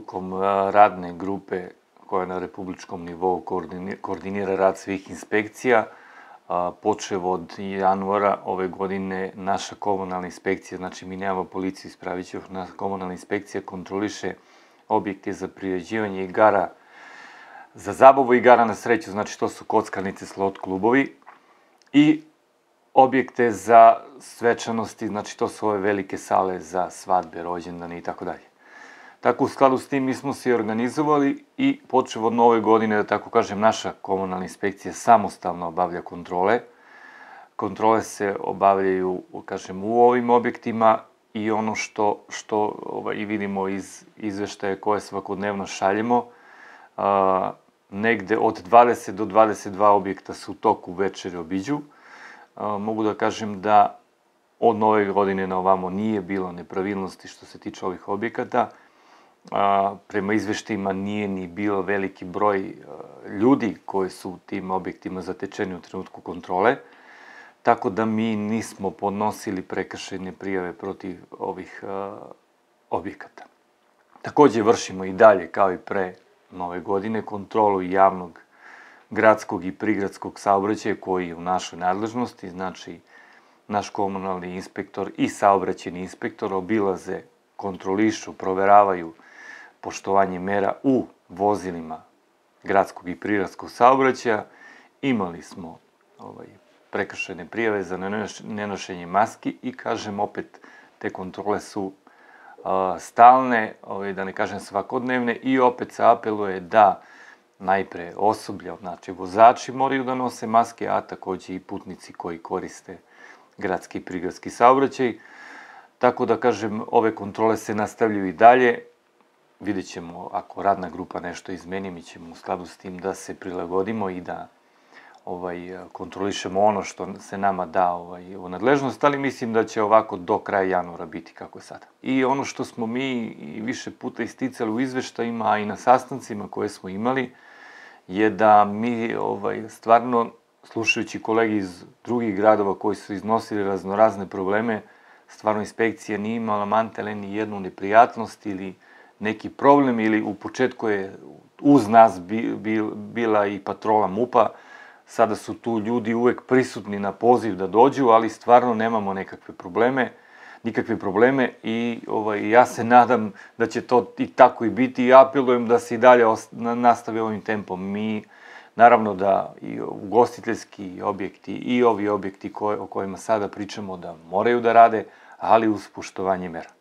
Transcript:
odlukom radne grupe koja na republičkom nivou koordinira rad svih inspekcija, počev od januara ove godine naša komunalna inspekcija, znači mi nemamo policiju, ispravit ću, naša komunalna inspekcija kontroliše objekte za priređivanje igara, za zabavu igara na sreću, znači to su kockarnice, slot klubovi, i objekte za svečanosti, znači to su ove velike sale za svadbe, rođendane i tako dalje. Tako, u skladu s tim, mi smo se organizovali i počev od nove godine, da tako kažem, naša komunalna inspekcija samostalno obavlja kontrole. Kontrole se obavljaju, kažem, u ovim objektima i ono što i vidimo iz izveštaja koje svakodnevno šaljemo, negde od 20 do 22 objekta se u toku večeri obiđu. Mogu da kažem da od nove godine na ovamo nije bilo nepravilnosti što se tiče ovih objekata. Prema izveštajima nije ni bilo veliki broj ljudi koji su u tim objektima zatečeni u trenutku kontrole, tako da mi nismo podnosili prekršajne prijave protiv ovih objekata. Takođe vršimo i dalje, kao i pre nove godine, kontrolu javnog gradskog i prigradskog saobraćaja koji je u našoj nadležnosti, znači naš komunalni inspektor i saobraćajni inspektor obilaze, kontrolišu, proveravaju poštovanje mera u vozilima gradskog i prigradskog saobraćaja. Imali smo prekršajne prijave za nenošenje maski i, kažem, opet, te kontrole su stalne, da ne kažem svakodnevne, i opet se apeluje da najpre osoblje, znači vozači moraju da nose maske, a takođe i putnici koji koriste gradski i prigradski saobraćaj. Tako da, kažem, ove kontrole se nastavljaju i dalje. Vidjet ćemo, ako radna grupa nešto izmeni, mi ćemo u skladu s tim da se prilagodimo i da kontrolišemo ono što se nama da u nadležnost, ali mislim da će ovako do kraja januara biti kako je sada. I ono što smo mi više puta isticali u izveštajima, a i na sastancima koje smo imali, je da mi stvarno, slušajući kolege iz drugih gradova koji su iznosili raznorazne probleme, stvarno inspekcija nije imala mantele ni jednu neprijatnost ili neki problem, ili u početku je uz nas bila i patrola MUP-a. Sada su tu ljudi uvek prisutni na poziv da dođu, ali stvarno nemamo nikakve probleme i ja se nadam da će to i tako i biti i apelujem da se i dalje nastavi ovim tempom. Mi, naravno da i ugostiteljski objekti i ovi objekti o kojima sada pričamo da moraju da rade, ali uz poštovanje mera.